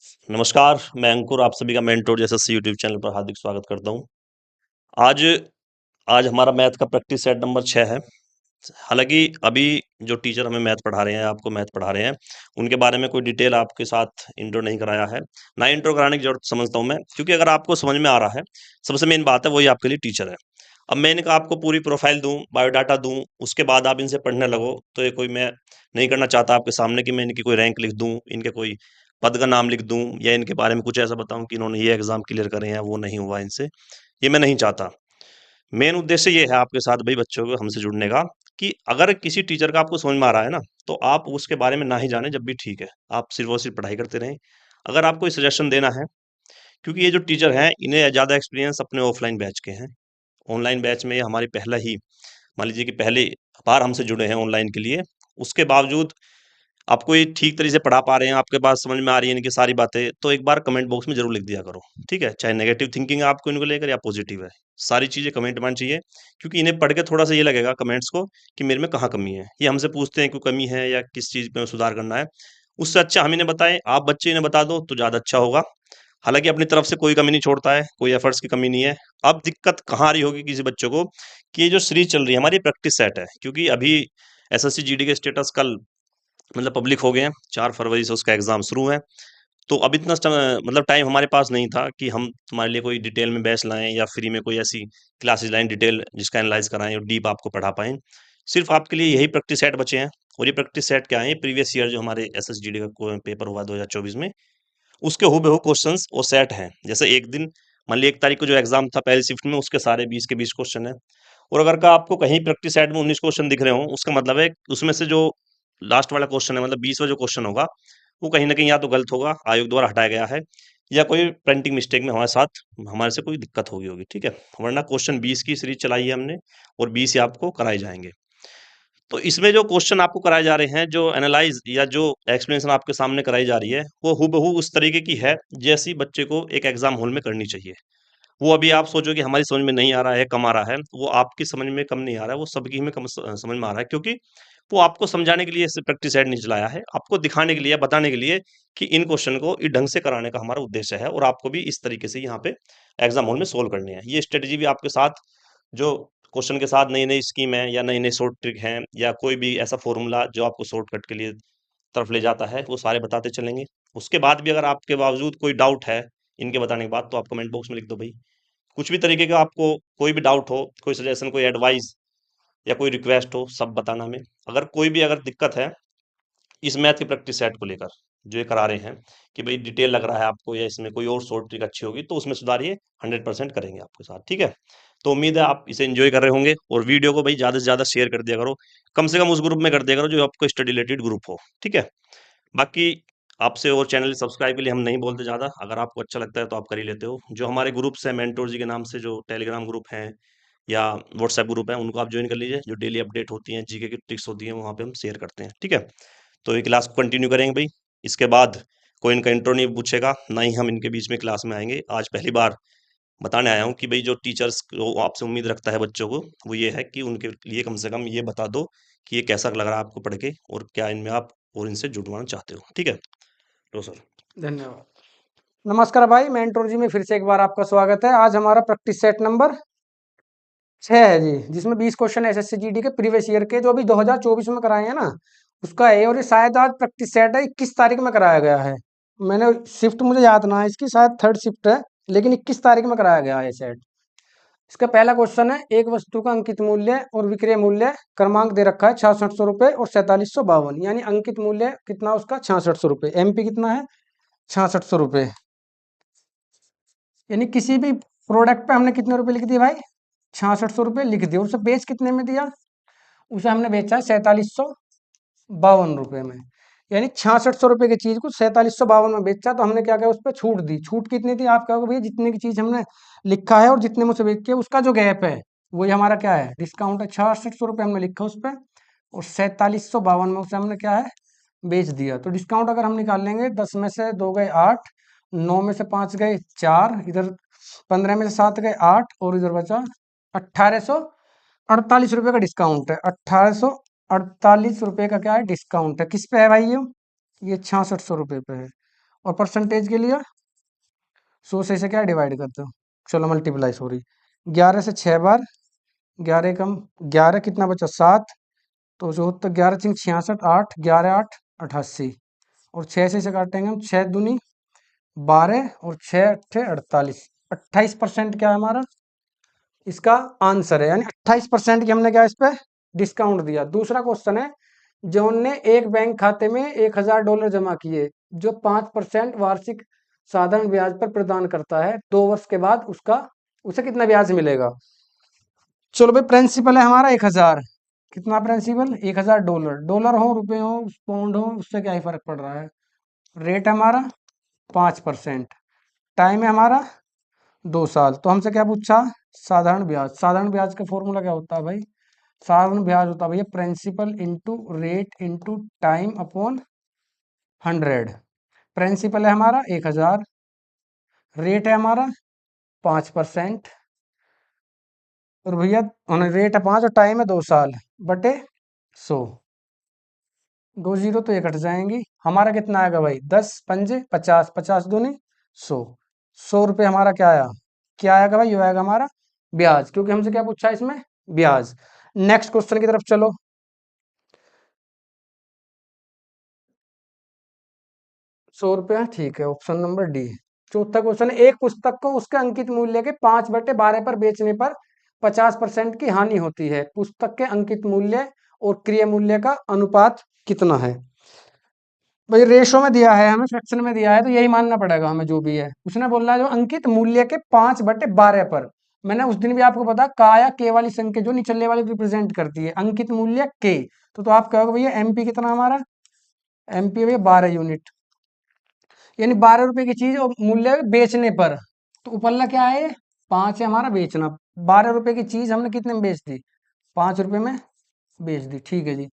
नमस्कार, मैं अंकुर आप सभी का मेंटोर एसएससी यूट्यूब चैनल पर हार्दिक स्वागत करता हूँ। आज आज हमारा मैथ का प्रैक्टिस सेट नंबर 6 है। हालाँकि अभी जो टीचर हमें मैथ पढ़ा रहे हैं, आपको मैथ पढ़ा रहे हैं, उनके बारे में कोई डिटेल आपके साथ इंट्रो नहीं कराया है। ना इंट्रो कराने की ज़रूरत समझता हूँ मैं, क्योंकि अगर आपको समझ में आ रहा है, सबसे मेन बात है वही आपके लिए टीचर है। अब मैं इनका आपको पूरी प्रोफ़ाइल दूँ, बायोडाटा दूँ, उसके बाद आप इनसे पढ़ने लगो, तो ये कोई मैं नहीं करना चाहता आपके सामने कि मैं इनकी कोई रैंक लिख दूँ, इनके कोई पद का नाम लिख दूँ या इनके बारे में कुछ ऐसा बताऊँ कि इन्होंने ये एग्ज़ाम क्लियर करे हैं, वो नहीं हुआ इनसे, ये मैं नहीं चाहता। मेन उद्देश्य ये है आपके साथ भाई बच्चों को हमसे जुड़ने का कि अगर किसी टीचर का आपको समझ में आ रहा है ना, तो आप उसके बारे में ना ही जानें जब भी ठीक है। आप सिर्फ़ और सिर्फ़ पढ़ाई करते रहें। अगर आपको कोई सजेशन देना है, क्योंकि ये जो टीचर हैं, इन्हें ज़्यादा एक्सपीरियंस अपने ऑफ़लाइन बैच के हैं। ऑनलाइन बैच में ये हमारी पहला ही मान लीजिए कि पहली बार हमसे जुड़े हैं ऑनलाइन के लिए। उसके बावजूद आपको ये ठीक तरीके से पढ़ा पा रहे हैं, आपके पास समझ में आ रही है इनकी सारी बातें, तो एक बार कमेंट बॉक्स में ज़रूर लिख दिया करो, ठीक है? चाहे नेगेटिव थिंकिंग है आपको इनको लेकर या पॉजिटिव है, सारी चीज़ें कमेंट में आनी चाहिए, क्योंकि इन्हें पढ़ के थोड़ा-सा ये लगेगा कमेंट्स को कि मेरे में कहाँ कमी है। ये हमसे पूछते हैं कोई कमी है या किस चीज़ में सुधार करना है, उससे अच्छा हम इन्हें बताएँ, आप बच्चे इन्हें बता दो तो ज़्यादा अच्छा होगा। हालाँकि अपनी तरफ से कोई कमी नहीं छोड़ता है, कोई एफर्ट्स की कमी नहीं है। अब दिक्कत कहाँ आ रही होगी किसी बच्चों को कि ये जो सीरीज़ चल रही है हमारी प्रैक्टिस सेट है, क्योंकि अभी एसएससी जीडी के स्टेटस कल मतलब पब्लिक हो गए हैं, 4 फरवरी से उसका एग्ज़ाम शुरू है। तो अब इतना मतलब टाइम हमारे पास नहीं था कि हम तुम्हारे लिए कोई डिटेल में बैच लाएँ या फ्री में कोई ऐसी क्लासेस लाएँ डिटेल जिसका एनालाइज़ कराएँ और डीप आपको पढ़ा पाएँ। सिर्फ़ आपके लिए यही प्रैक्टिस सेट बचे हैं और ये प्रैक्टिस सेट क्या है, ये प्रीवियस ईयर जो हमारे एसएसजीडी का को पेपर हुआ 2024 में, उसके हूबहू क्वेश्चंस और सेट हैं। जैसे एक दिन मान लीजिए 1 तारीख को जो एग्ज़ाम था पहली शिफ्ट में, उसके सारे 20 के 20 क्वेश्चन हैं। और अगर का आपको कहीं प्रैक्टिस सेट में 19 क्वेश्चन दिख रहे हों, उसका मतलब है उसमें से जो लास्ट वाला क्वेश्चन है मतलब 20वां जो क्वेश्चन होगा, वो कहीं न कहीं या तो गलत होगा, आयोग द्वारा हटाया गया है या कोई प्रिंटिंग मिस्टेक में हमारे साथ हमारे से कोई दिक्कत हो गई होगी, ठीक है? वरना क्वेश्चन 20 की सीरीज़ चलाई है हमने और 20 ही आपको कराए जाएँगे। तो इसमें जो क्वेश्चन आपको कराए जा रहे हैं, जो एनालाइज़ या जो एक्सप्लेनेशन आपके सामने कराई जा रही है, वो हूबहू उस तरीके की है, जैसी बच्चे को एक एग्ज़ाम हॉल में करनी चाहिए। वो अभी आप सोचो कि हमारी समझ में नहीं आ रहा है, कम आ रहा है, वो आपकी समझ में कम नहीं आ रहा है, वो सबकी में कम समझ में आ रहा है, क्योंकि वो आपको समझाने के लिए सिर्फ़ प्रैक्टिस सेट नहीं चलाया है, आपको दिखाने के लिए, बताने के लिए कि इन क्वेश्चन को इस ढंग से कराने का हमारा उद्देश्य है और आपको भी इस तरीके से यहाँ पे एग्ज़ाम हॉल में सोल्व करने हैं। ये स्ट्रैटेजी भी आपके साथ जो क्वेश्चन के साथ नई-नई स्कीम है या नई-नई शॉर्ट ट्रिक हैं या कोई भी ऐसा फ़ॉर्मूला जो आपको शॉर्टकट के लिए तरफ ले जाता है, वो सारे बताते चलेंगे। उसके बाद भी अगर आपके बावजूद कोई डाउट है, इनके बताने के बाद, तो आप कमेंट बॉक्स में लिख दो भई। कुछ भी तरीके का आपको कोई भी डाउट हो, कोई सजेशन, कोई एडवाइस या कोई रिक्वेस्ट हो, सब बताना हमें। अगर कोई भी अगर दिक्कत है इस मैथ की प्रैक्टिस सेट को लेकर, जो ये करा रहे हैं कि भई डिटेल लग रहा है आपको या इसमें कोई और शॉर्ट ट्रिक अच्छी होगी, तो उसमें सुधारिए, 100% करेंगे आपके साथ, ठीक है? तो उम्मीद है आप इसे एन्जॉय कर रहे होंगे और वीडियो को भई ज़्यादा से ज़्यादा शेयर कर दिया करो। कम से कम उस ग्रुप में कर दिया करो जो आपको स्टडी रिलेटेड ग्रुप हो, ठीक है? बाकी आपसे और चैनल सब्सक्राइब के लिए हम नहीं बोलते ज़्यादा, अगर आपको अच्छा लगता है तो आप कर ही लेते हो। जो हमारे ग्रुप्स हैं मेंटोर जी के नाम से, जो टेलीग्राम ग्रुप हैं या व्हाट्सएप ग्रुप है, उनको आप जॉइन कर लीजिए। जो डेली अपडेट होती हैं, जीके की ट्रिक्स होती हैं, वहाँ पे हम शेयर करते हैं, ठीक है? तो ये क्लास को कंटिन्यू करेंगे भई। इसके बाद कोई इनका इंट्रो नहीं पूछेगा, ना ही हम इनके बीच में क्लास में आएँगे। आज पहली बार बताने आया हूँ कि भई जो टीचर्स को आपसे उम्मीद रखता है बच्चों को, वो ये है कि उनके लिए कम से कम ये बता दो कि ये कैसा लग रहा है आपको पढ़ के और क्या इनमें आप और इनसे जुड़वाना चाहते हो, ठीक है? लो सर। धन्यवाद। नमस्कार भाई, मेंटोर जी में फिर से एक बार आपका स्वागत है। आज हमारा प्रैक्टिस सेट नंबर 6 है जी, जिसमें 20 क्वेश्चन एसएससी जीडी के प्रीवियस ईयर के जो अभी 2024 में कराए हैं ना, उसका है। और ये शायद आज प्रैक्टिस सेट है 21 तारीख में कराया गया है। मैंने शिफ्ट मुझे याद ना है इसकी, शायद थर्ड शिफ्ट है, लेकिन 21 तारीख में कराया गया है ये सेट। इसका पहला क्वेश्चन है, एक वस्तु का अंकित मूल्य और विक्रय मूल्य क्रमांक दे रखा है 6600 रुपये और 4752, यानी अंकित मूल्य कितना उसका 6600 रुपये, एमपी कितना है 6600 रुपये। यानी किसी भी प्रोडक्ट पे हमने कितने रुपए लिख दिए भाई, 6600 रुपये लिख दिए। उसे बेच कितने में दिया, उसे हमने बेचा 4752 रुपये में। यानी 6600 रुपये की चीज को 4752 में बेचा, तो हमने क्या किया, उस पर छूट दी। छूट कितनी थी, आप कहोगे भैया जितने की चीज हमने लिखा है और जितने में उसे बेच के उसका जो गैप है, वही हमारा क्या है, डिस्काउंट है। 6600 रुपये हमने लिखा उस पर और 4752 में उसे हमने क्या है, बेच दिया। तो डिस्काउंट अगर हम निकाल लेंगे, 10 में से 2 गए 8, 9 में से 5 गए 4, इधर 15 में से 7 गए 8 और इधर बचा 1848 रुपये का डिस्काउंट है। 1848 रुपये का क्या है, डिस्काउंट है। किस पे है भाई ये 6600 रुपये पे है। और परसेंटेज के लिए 100 से इसे क्या डिवाइड करते हो, चलो मल्टीप्लाई, सॉरी, 11 से 6 बार, 11 कम 11 कितना बचा 7, तो जो होता 11 चिंग 66, 8 11 8 88, और 6 से इसे काटेंगे हम, 6 दूनी 12 और 6 अट्ठे 48, 28% क्या है हमारा इसका आंसर है, यानी 28% की हमने क्या इस पे डिस्काउंट दिया। दूसरा क्वेश्चन है, जॉन ने एक बैंक खाते में $1000 जमा किए जो 5% वार्षिक साधारण ब्याज पर प्रदान करता है, 2 वर्ष के बाद उसका उसे कितना ब्याज मिलेगा। चलो भाई, प्रिंसिपल है हमारा 1000, कितना प्रिंसिपल $1000, डॉलर हो रुपए हो पाउंड हो उससे क्या ही फर्क पड़ रहा है। रेट हमारा 5%, टाइम है हमारा 2 साल। तो हमसे क्या पूछा, साधारण ब्याज, साधारण ब्याज का फॉर्मूला क्या होता है भाई, साधारण ब्याज होता है भैया principal into rate into time upon 100। Principal है हमारा 1000, रेट है हमारा 5%, और भैया रेट है 5 और टाइम है 2 साल, बटे 100, 2 जीरो तो ये कट जाएंगी, हमारा कितना आएगा भाई 10 पंजे 50, 50 दूनी 100, 100 रुपये हमारा क्या आया, क्या आएगा भाई, ये आएगा हमारा ब्याज, क्योंकि हमसे क्या पूछा है इसमें ब्याज। नेक्स्ट क्वेश्चन की तरफ चलो। 100 रुपया, ठीक है, ऑप्शन नंबर डी। चौथा क्वेश्चन है, एक पुस्तक को उसके अंकित मूल्य के 5/12 पर बेचने पर 50% की हानि होती है, पुस्तक के अंकित मूल्य और क्रय मूल्य का अनुपात कितना है। भाई रेशो में दिया है हमें, फ्रैक्शन में दिया है, तो यही मानना पड़ेगा हमें जो भी है। उसने बोला है जो अंकित मूल्य के 5/12 पर, मैंने उस दिन भी आपको बताया का या के वाली संख्या जो निचले वाली रिप्रेजेंट करती है, अंकित मूल्य के, तो आप कहोगे भैया एमपी कितना हमारा, एमपी भैया 12 यूनिट, यानी 12 रुपए की चीज और मूल्य बेचने पर, तो ऊपरला क्या है 5 है हमारा बेचना, 12 रुपए की चीज हमने कितने में बेच दी, 5 रुपए में बेच दी, ठीक है जी।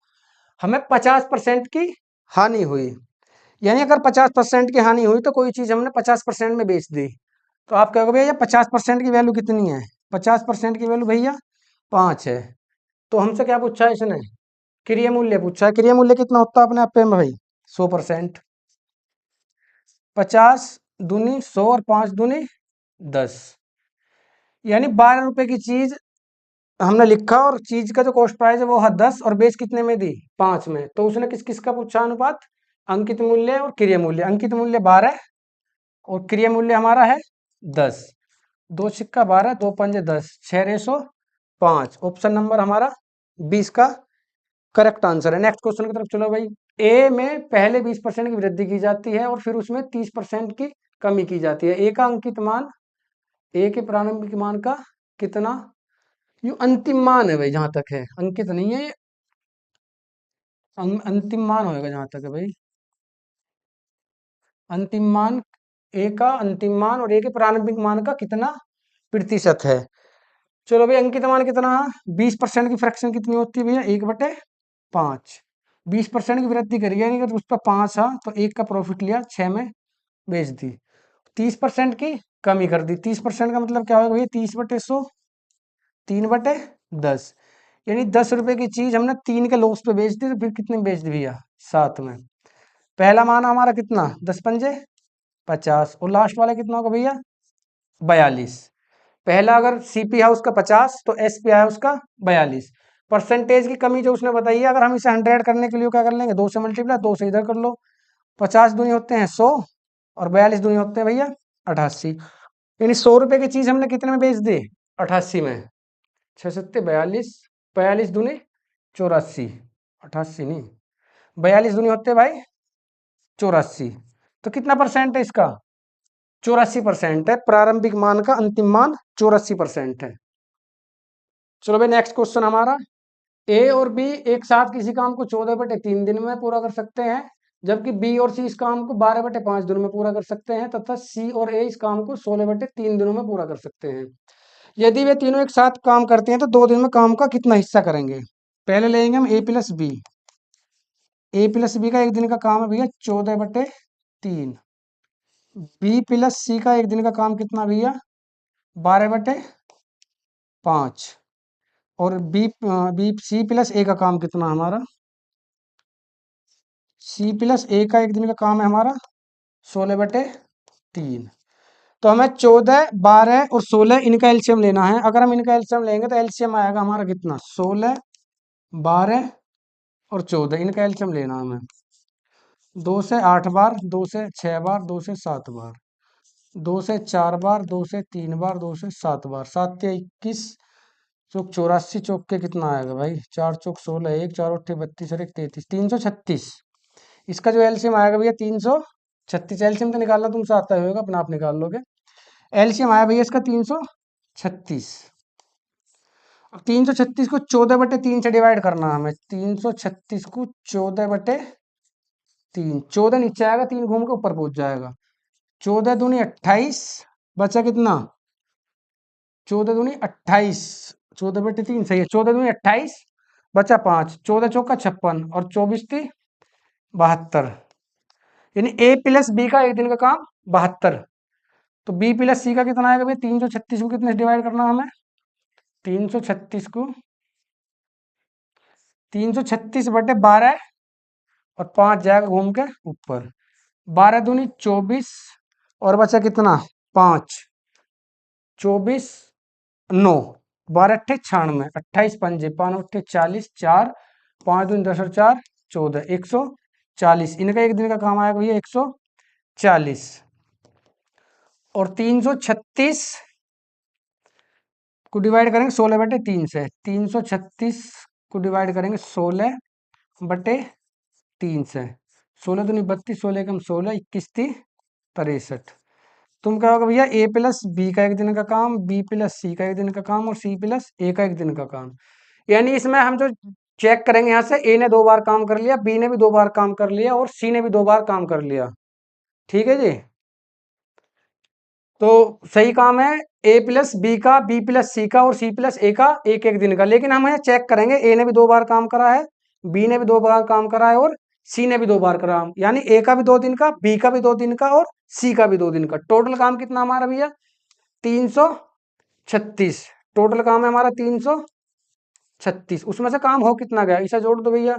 हमें 50% की हानि हुई, यानी अगर 50% की हानि हुई तो कोई चीज हमने 50% में बेच दी, तो आप कहोगे भैया 50% की वैल्यू कितनी है, 50% की वैल्यू भैया 5 है। तो हमसे क्या पूछा है इसने, क्रय मूल्य पूछा है, क्रय मूल्य कितना होता है अपने आप पे में भाई 100%, 50 दूनी 100 और 5 दूनी 10, यानी 12 रुपए की चीज हमने लिखा और चीज का जो कॉस्ट प्राइस है वो है 10 और बेच कितने में दी 5 में, तो उसने किस किस का पूछा अनुपात, अंकित मूल्य और क्रय मूल्य, अंकित मूल्य 12 और क्रय मूल्य हमारा है 10, 2 सिक्का 12 2 पंजे 10, 6/5, ऑप्शन नंबर हमारा 20 का करेक्ट आंसर है। नेक्स्ट क्वेश्चन की तरफ चलो भाई। ए में पहले 20% की वृद्धि की जाती है और फिर उसमें 30% की कमी की जाती है, ए का अंकित मान, ए के प्रारंभिक मान का कितना, ये अंतिम मान है भाई, जहां तक है अंकित नहीं है ये, अंतिम मान होएगा जहां तक है भाई, अंतिम मान, ए का अंतिम मान और ए के प्रारंभिक मान का कितना प्रतिशत है। चलो भाई, अंकित मान कितना, 20% की फ्रैक्शन कितनी होती है भैया 1/5, 20% की वृद्धि करी, यानी अगर उस पर 5 है तो 1 का प्रॉफिट लिया 6 में बेच दी, 30% की कमी कर दी, 30% का मतलब क्या होगा भैया 30/100, 3/10, यानी 10 रुपए की चीज हमने 3 के लॉस पे बेच दी, तो फिर कितने में बेच दी भैया 7 में। पहला मान हमारा कितना 10 पंजे 50, और लास्ट वाला कितना होगा भैया 42। पहला अगर सीपी है उसका 50 तो एसपी है उसका 42। परसेंटेज की कमी जो उसने बताई है, अगर हम इसे 100 करने के लिए क्या कर लेंगे, 2 से मल्टीप्लाई, 2 से इधर कर लो, 50 दूनी होते हैं 100 और 42 दूनी होते हैं भैया 88, यानी 100 रुपए की चीज हमने कितने में बेच दी 88 में, 6 सत्ते 42, 42 दूनी 84, 88 नहीं 42 दूनी होते हैं भाई 84, तो कितना परसेंट है इसका 84% है, प्रारंभिक मान का अंतिम मान 84% है। चलो भाई, नेक्स्ट क्वेश्चन हमारा, ए और बी एक साथ किसी काम को 14/3 दिन में पूरा कर सकते हैं, जबकि बी और सी इस काम को 12/5 दिनों में पूरा कर सकते हैं, तथा सी और ए इस काम को 16/3 दिनों में पूरा कर सकते हैं। यदि वे तीनों एक साथ काम करते हैं तो 2 दिन में काम का कितना हिस्सा करेंगे। पहले लेंगे हम A+B, A+B का एक दिन का काम है भैया 14/3, B+C का एक दिन का काम कितना भैया 12/5, और C+A का काम कितना हमारा, C+A का एक दिन का काम है हमारा 16/3। तो हमें 14, 12 और 16 इनका एलसीएम लेना है। अगर हम इनका एलसीएम लेंगे तो एलसीएम आएगा हमारा कितना, 16, 12 और 14, इनका एलसीएम लेना हमें। 2 से 8 बार, 2 से 6 बार, 2 से 7 बार, 2 से 4 बार, 2 से 3 बार, 2 से 7 बार, 7 के 21, चौक 84, चौक के कितना आएगा भाई, 4 चौक 16, 1 4 8 32 और 1 33, 336। इसका जो एलसीएम आएगा भैया 336। एलसीएम तो निकालना तुमसे आता ही होगा, अपना आप निकाल लोगे। एलसीएम आया भैया इसका 336। अब 336 को 14/3 से डिवाइड करना है हमें। 336 को 14/3, 14 नीचे आएगा, 3 घूम के ऊपर पहुंच जाएगा। 14 दूनी 28, बचा कितना, 14 दूनी 28, 14/3 सही है। 14 दूनी 28, बचा 5, 14 चौका 56 और 24 थी 72। यानी ए प्लस बी का एक दिन का काम 72। तो बी प्लस सी का कितना आएगा भैया, 336 को कितने से डिवाइड करना हमें, 336 को 336/12 और 5 जाएगा घूम के ऊपर। 12 दूनी 24 और बचा कितना 5, 24 9, 12 अट्ठे 96, 28 पंजे 5 अट्ठे 40, 4 5 दूनी 10 और 4 14, 140। इनका एक दिन का काम आएगा भैया 140। और 336 को डिवाइड करेंगे 16/3 से। 336 को डिवाइड करेंगे 16/3 से। 16 दूनी 32, 16 कम 16, 21 थी 63। तुम क्या होगा भैया, ए प्लस बी का एक दिन का काम, बी प्लस सी का एक दिन का काम और सी प्लस ए का एक दिन का काम। यानी इसमें हम जो चेक करेंगे यहाँ से, ए ने 2 बार काम कर लिया, बी ने भी 2 बार काम कर लिया और सी ने भी 2 बार काम कर लिया। ठीक है जी। तो सही काम है ए प्लस बी का, बी प्लस सी का और सी प्लस ए का एक एक दिन का। लेकिन हम यहाँ चेक करेंगे, ए ने भी 2 बार काम करा है, बी ने भी 2 बार काम करा है और सी ने भी 2 बार करा। यानी ए का भी 2 दिन का, बी का भी 2 दिन का और सी का भी 2 दिन का। टोटल काम कितना हमारा भैया, 336। टोटल काम है हमारा 336। उसमें से काम हो कितना गया, इसे जोड़ दो भैया।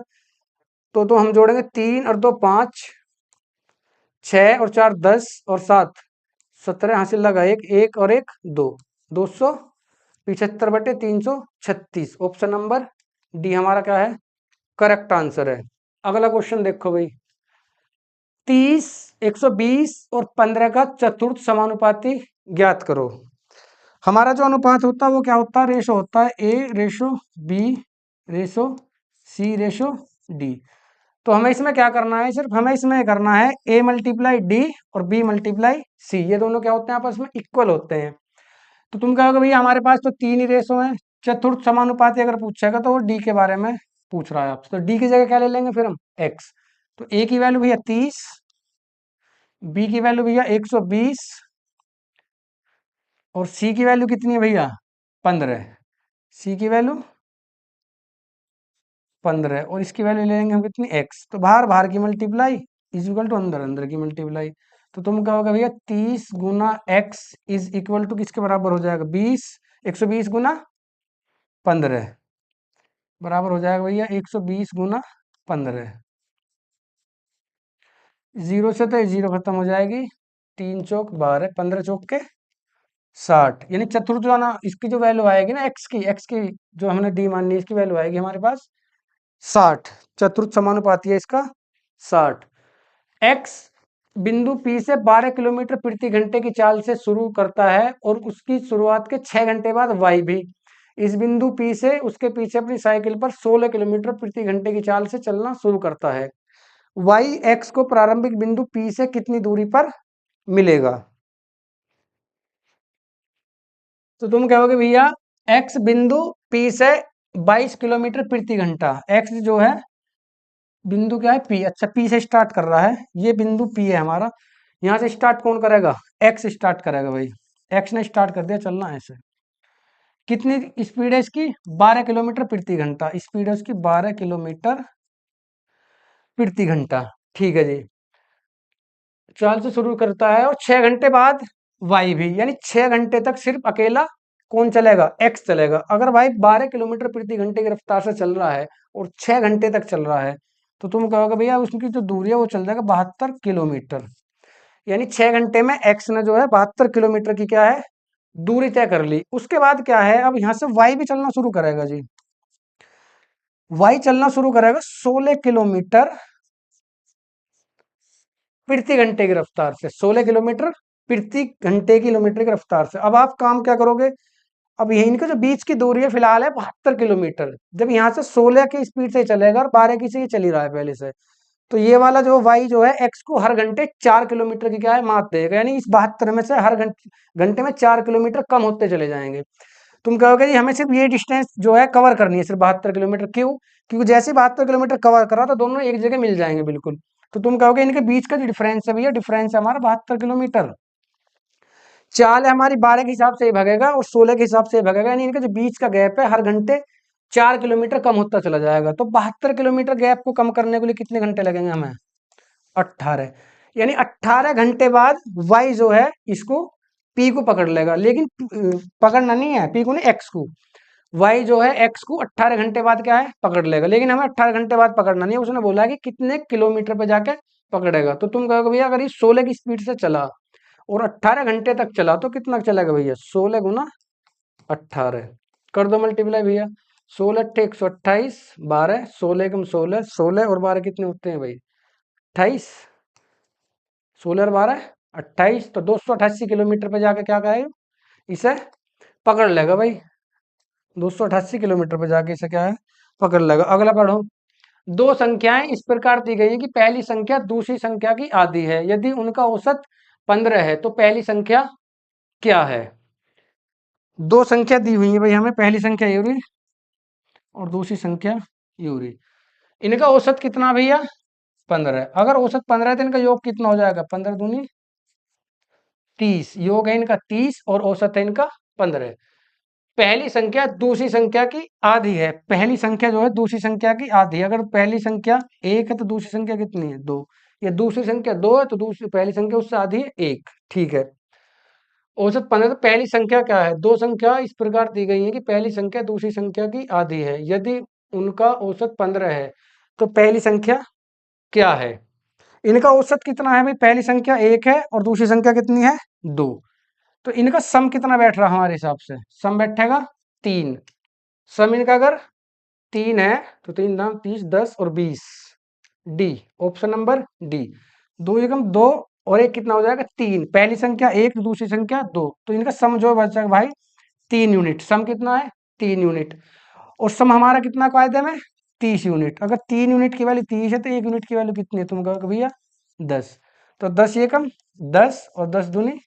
तो हम जोड़ेंगे 3 और 2 5, 6 और 4 10 और 7 17, हासिल लगा 1, 1 और 1 2, 275/336। ऑप्शन नंबर डी हमारा क्या है, करेक्ट आंसर है। अगला क्वेश्चन देखो भाई, 30, 120 और 15 का चतुर्थ समानुपाती ज्ञात करो। हमारा जो अनुपात होता है वो क्या होता है, रेशो होता है ए रेशो बी रेशो सी रेशो डी। तो हमें इसमें क्या करना है, सिर्फ हमें इसमें करना है a मल्टीप्लाई डी और b मल्टीप्लाई सी। ये दोनों क्या होते हैं, आपस में इक्वल होते हैं। तो तुम कहोगे भैया हमारे पास तो 3 ही रेशो हैं, चतुर्थ समानुपाती अगर पूछेगा तो वो डी के बारे में पूछ रहा है आपसे। तो डी की जगह क्या ले लेंगे फिर हम, x। तो a की वैल्यू भैया 30, b की वैल्यू भैया 120 और c की वैल्यू कितनी है भैया 15। c की वैल्यू 15 और इसकी वैल्यू ले लेंगे हम कितनी, x। तो बाहर बाहर की मल्टीप्लाई इज इक्वल टू अंदर अंदर की मल्टीप्लाई। तो तुम क्या होगा भैया, 30 गुना x इज इक्वल टू किसके बराबर हो जाएगा, 20। 120 गुना 15 बराबर हो जाएगा भैया 120 गुना 15। जीरो से तो जीरो खत्म हो जाएगी, 3 चौक 12, 15 चौक के 60। यानी चतुर्थ जो है ना, इसकी जो वैल्यू आएगी ना x की जो हमने डी माननी है, इसकी वैल्यू आएगी हमारे पास 60। चतुर्थ समानुपाती है इसका 60। x बिंदु P से 12 किलोमीटर प्रति घंटे की चाल से शुरू करता है और उसकी शुरुआत के 6 घंटे बाद y भी इस बिंदु P से उसके पीछे अपनी साइकिल पर 16 किलोमीटर प्रति घंटे की चाल से चलना शुरू करता है। y x को प्रारंभिक बिंदु P से कितनी दूरी पर मिलेगा। तो तुम कहोगे भैया x बिंदु P से 22 किलोमीटर प्रति घंटा, x जो है बिंदु क्या है P। अच्छा, P से स्टार्ट कर रहा है, ये बिंदु P है हमारा। यहाँ से स्टार्ट कौन करेगा, x स्टार्ट करेगा भाई। x ने स्टार्ट कर दिया चलना ऐसे। कितनी स्पीड है इसकी, 12 किलोमीटर प्रति घंटा। स्पीड है उसकी 12 किलोमीटर प्रति घंटा। ठीक है जी, चाल से शुरू करता है और 6 घंटे बाद y भी, यानी 6 घंटे तक सिर्फ अकेला कौन चलेगा, x चलेगा। अगर भाई 12 किलोमीटर प्रति घंटे की रफ्तार से चल रहा है और 6 घंटे तक चल रहा है, तो तुम कहोगे भैया उसकी जो दूरी है वो चल जाएगा 72 किलोमीटर। यानी 6 घंटे में एक्स ने जो है 72 किलोमीटर की क्या है दूरी तय कर ली। उसके बाद क्या है, अब यहाँ से वाई भी चलना शुरू करेगा जी। वाई चलना शुरू करेगा 16 किलोमीटर प्रति घंटे की रफ्तार से, 16 किलोमीटर प्रति घंटे किलोमीटर की रफ्तार से। अब आप काम क्या करोगे, अब यही इनका जो बीच की दूरी है फिलहाल है 72 किलोमीटर। जब यहाँ से 16 की स्पीड से चलेगा और 12 की से ये चल ही रहा है पहले से, तो ये वाला जो वाई जो है एक्स को हर घंटे 4 किलोमीटर की क्या है मात देगा, यानी इस 72 में से हर घंटे में 4 किलोमीटर कम होते चले जाएंगे। तुम कहोगे जी हमें सिर्फ ये डिस्टेंस जो है कवर करनी है, सिर्फ 72 किलोमीटर, क्यों? क्योंकि जैसे ही 72 किलोमीटर कवर करा तो दोनों एक जगह मिल जाएंगे बिल्कुल। तो तुम कहोगे इनके बीच का जो डिफरेंस है भैया, डिफरेंस है हमारा 72 किलोमीटर। चाल है हमारी 12 के हिसाब से ही भगेगा और 16 के हिसाब से ही भगेगा, यानी इनका जो बीच का गैप है हर घंटे 4 किलोमीटर कम होता चला जाएगा। तो 72 किलोमीटर गैप को कम करने के लिए कितने घंटे लगेंगे हमें? 18। यानी 18 घंटे बाद वाई जो है इसको पी को पकड़ लेगा, लेकिन पकड़ना नहीं है पी को, नहीं एक्स को। वाई जो है एक्स को 18 घंटे बाद क्या है पकड़ लेगा, लेकिन हमें 18 घंटे बाद पकड़ना नहीं है, उसने बोला कि कितने किलोमीटर पे जाके पकड़ेगा। तो तुम कहोगे भैया अगर ये 16 की स्पीड से चला और 18 घंटे तक चला तो कितना चलेगा भैया, 16 गुना 18 कर दो मल्टीप्लाई भैया। 16 अट्ठे 128, 12, 16 कम 16, 16 और 12 कितने होते हैं भाई 28, 16 और 12 28, तो 288 किलोमीटर पे जाके क्या करेगा, इसे पकड़ लेगा भाई। 288 किलोमीटर पे जाके इसे क्या है पकड़ लेगा। अगला पढ़ो। दो संख्याएं इस प्रकार दी गई है कि पहली संख्या दूसरी संख्या की आधी है, यदि उनका औसत 15 है तो पहली संख्या क्या है? दो संख्या दी हुई है भाई हमें, पहली संख्या ये रही और दूसरी संख्या ये रही। इनका औसत कितना भैया 15। अगर औसत 15 है तो इनका योग कितना हो जाएगा, 15 दूनी 30, योग है इनका 30 और औसत है इनका 15। पहली संख्या दूसरी संख्या की आधी है, पहली संख्या जो है दूसरी संख्या की आधी है। अगर पहली संख्या 1 है तो दूसरी संख्या कितनी है 2, या दूसरी संख्या 2 है तो दूसरी पहली संख्या उससे आधी है 1, ठीक है। औसत 15, तो पहली संख्या क्या है, दो संख्या इस प्रकार दी गई है कि पहली संख्या दूसरी संख्या की आधी है, यदि उनका औसत 15 है तो पहली संख्या क्या है? इनका औसत कितना है भाई, पहली संख्या 1 है और दूसरी संख्या कितनी है 2, तो इनका सम कितना बैठ रहा हमारे हिसाब से, सम बैठेगा 3। सम इनका अगर 3 है तो 3 दाम 30, 10 और 20, डी, ऑप्शन नंबर डी। 2 एकम 2 और 1 कितना हो जाएगा 3, पहली संख्या 1 दूसरी संख्या 2, तो इनका सम जो बचा भाई 3 यूनिट। सम कितना है 3 यूनिट, और सम हमारा कितना कायदे में 30 यूनिट। अगर 3 यूनिट की वैल्यू 30 है तो 1 यूनिट की वैल्यू कितनी है, तुम कहोगे भैया 10, तो 10 एकम 10 और 10 दूनी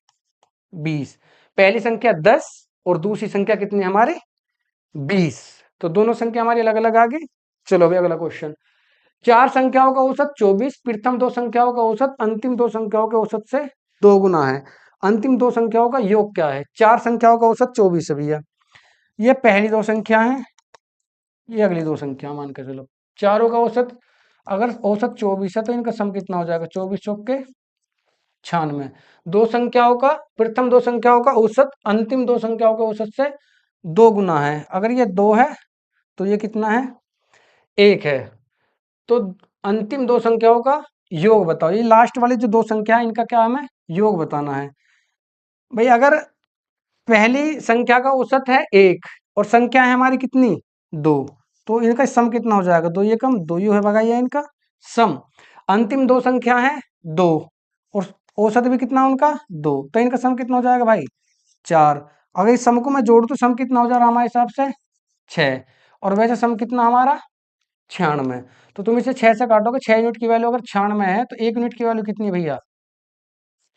20, पहली संख्या 10 और दूसरी संख्या कितनी है हमारी 20, तो दोनों संख्या हमारी अलग अलग आ गई। चलो भाई अगला क्वेश्चन। चार संख्याओं का औसत 24, प्रथम दो संख्याओं का औसत अंतिम दो संख्याओं के औसत से 2 गुना है, अंतिम दो संख्याओं का योग क्या है? चार संख्याओं का औसत 24 है भैया, ये पहली दो संख्या है, ये अगली दो संख्या मान के चलो। चारों का औसत अगर औसत 24 है तो इनका सम कितना हो जाएगा, 24 चौक के 96। दो संख्याओं का, प्रथम दो संख्याओं का औसत अंतिम दो संख्याओं के औसत से 2 गुना है, अगर ये 2 है तो ये कितना है 1 है, तो अंतिम दो संख्याओं का योग बताओ। ये लास्ट वाली जो दो संख्या है इनका क्या हमें योग बताना है भाई। अगर पहली संख्या का औसत है 1 और संख्या है हमारी कितनी 2, तो इनका सम कितना हो जाएगा, 2 ये कम 2 यू है भगाइए इनका सम। अंतिम दो संख्या है 2 और औसत भी कितना उनका 2, तो इनका सम कितना हो जाएगा भाई 4। अगर इस सम को मैं जोड़ तो सम कितना हो जा रहा हमारे हिसाब से 6, और वैसे सम कितना हमारा 96। तो तुम इसे 6 से काटोगे, 6 यूनिट की वैल्यू अगर 96 है तो 1 यूनिट की वैल्यू कितनी है भैया